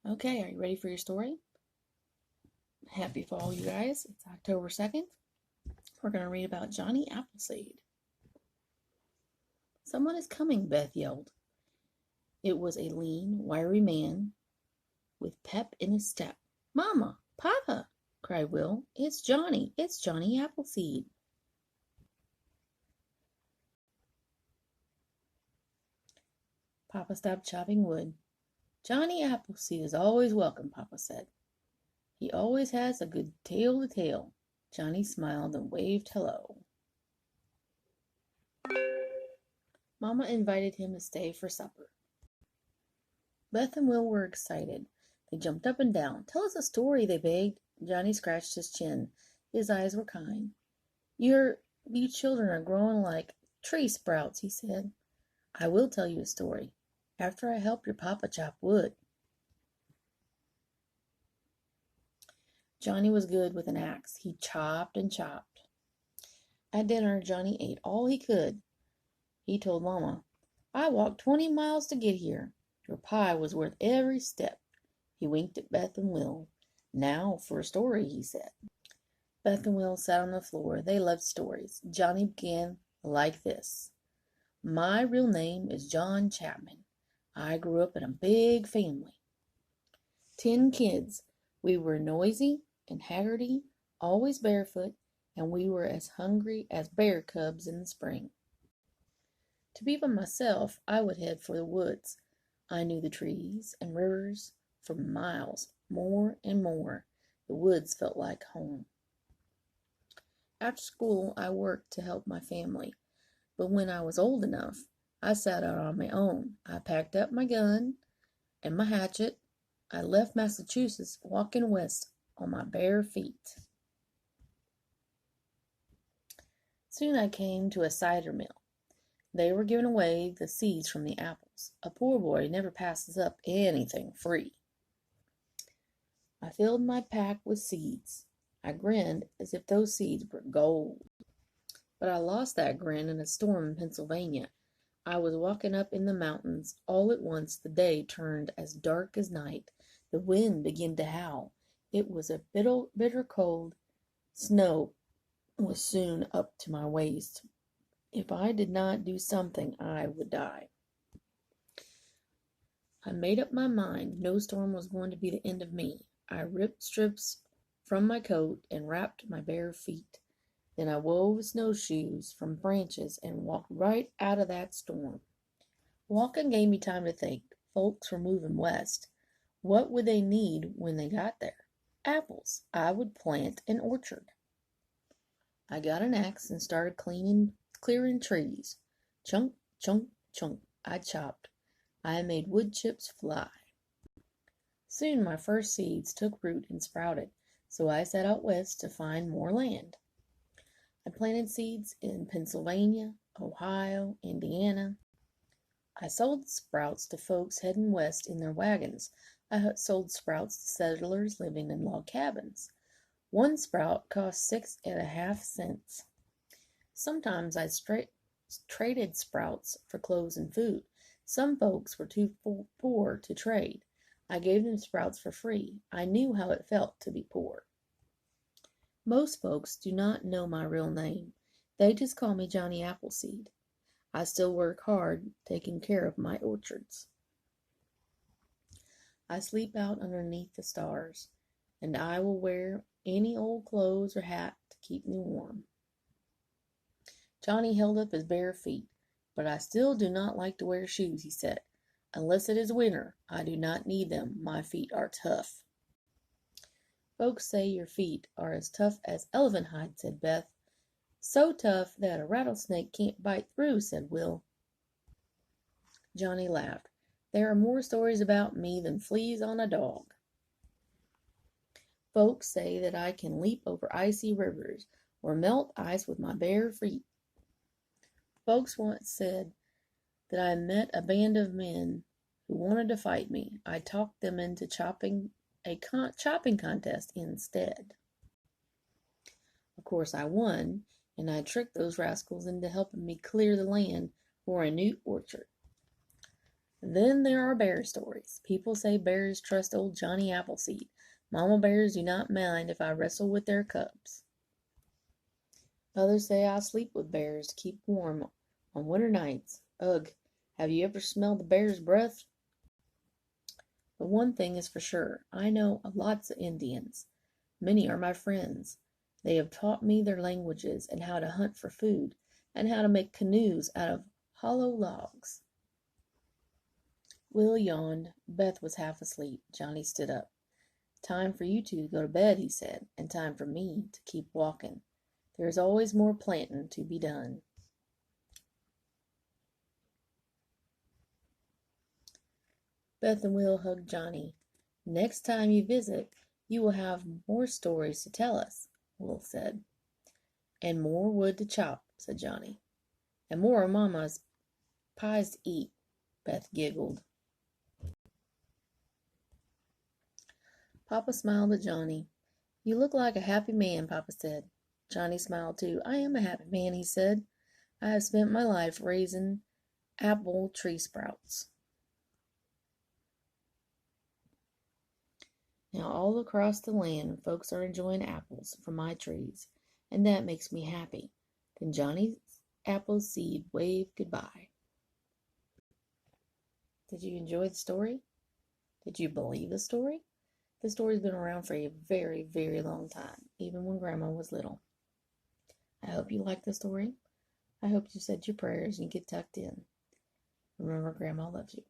Okay, are you ready for your story? Happy fall, you guys. It's October 2nd. We're going to read about Johnny Appleseed. Someone is coming, Beth yelled. It was a lean, wiry man with pep in his step. Mama, Papa, cried Will. It's Johnny Appleseed. Papa stopped chopping wood. Johnny Appleseed is always welcome, Papa said. He always has a good tale to tell. Johnny smiled and waved hello. Mama invited him to stay for supper. Beth and Will were excited. They jumped up and down. Tell us a story, they begged. Johnny scratched his chin. His eyes were kind. You children are growing like tree sprouts, he said. I will tell you a story, after I help your papa chop wood. Johnny was good with an axe. He chopped and chopped. At dinner, Johnny ate all he could. He told Mama, I walked 20 miles to get here. Your pie was worth every step. He winked at Beth and Will. Now for a story, he said. Beth and Will sat on the floor. They loved stories. Johnny began like this. My real name is John Chapman. I grew up in a big family. 10 kids. We were noisy and haggerty, always barefoot, and we were as hungry as bear cubs in the spring. To be by myself, I would head for the woods. I knew the trees and rivers for miles, more and more. The woods felt like home. After school, I worked to help my family. But when I was old enough, I set out on my own. I packed up my gun and my hatchet. I left Massachusetts, walking west on my bare feet. Soon I came to a cider mill. They were giving away the seeds from the apples. A poor boy never passes up anything free. I filled my pack with seeds. I grinned as if those seeds were gold. But I lost that grin in a storm in Pennsylvania. I was walking up in the mountains. All at once the day turned as dark as night. The wind began to howl. It was a bitter cold. Snow was soon up to my waist. If I did not do something, I would die. I made up my mind. No storm was going to be the end of me. I ripped strips from my coat and wrapped my bare feet. Then I wove snowshoes from branches and walked right out of that storm. Walking gave me time to think. Folks were moving west. What would they need when they got there? Apples. I would plant an orchard. I got an axe and started clearing trees. Chunk, chunk, chunk, I chopped. I made wood chips fly. Soon my first seeds took root and sprouted, so I set out west to find more land. I planted seeds in Pennsylvania, Ohio, Indiana. I sold sprouts to folks heading west in their wagons. I sold sprouts to settlers living in log cabins. One sprout cost 6.5 cents. Sometimes I traded sprouts for clothes and food. Some folks were too poor to trade. I gave them sprouts for free. I knew how it felt to be poor. Most folks do not know my real name. They just call me Johnny Appleseed. I still work hard taking care of my orchards. I sleep out underneath the stars, and I will wear any old clothes or hat to keep me warm. Johnny held up his bare feet. But I still do not like to wear shoes, he said. Unless it is winter, I do not need them. My feet are tough. Folks say your feet are as tough as elephant hide, said Beth. So tough that a rattlesnake can't bite through, said Will. Johnny laughed. There are more stories about me than fleas on a dog. Folks say that I can leap over icy rivers or melt ice with my bare feet. Folks once said that I met a band of men who wanted to fight me. I talked them into chopping contest instead. Of course, I won, and I tricked those rascals into helping me clear the land for a new orchard. Then there are bear stories. People say bears trust old Johnny Appleseed. Mama bears do not mind if I wrestle with their cubs. Others say I sleep with bears to keep warm on winter nights. Ugh, have you ever smelled the bear's breath? But one thing is for sure, I know lots of Indians. Many are my friends. They have taught me their languages and how to hunt for food and how to make canoes out of hollow logs. Will yawned. Beth was half asleep. Johnny stood up. Time for you two to go to bed, he said, and time for me to keep walking. There is always more planting to be done. Beth and Will hugged Johnny. Next time you visit, you will have more stories to tell us, Will said. And more wood to chop, said Johnny. And more of Mama's pies to eat, Beth giggled. Papa smiled at Johnny. You look like a happy man, Papa said. Johnny smiled too. I am a happy man, he said. I have spent my life raising apple tree sprouts. Now all across the land folks are enjoying apples from my trees, and that makes me happy. Then Johnny's Appleseed waved goodbye. Did you enjoy the story? Did you believe the story? The story's been around for a very, very long time, even when Grandma was little. I hope you liked the story. I hope you said your prayers and get tucked in. Remember, Grandma loves you.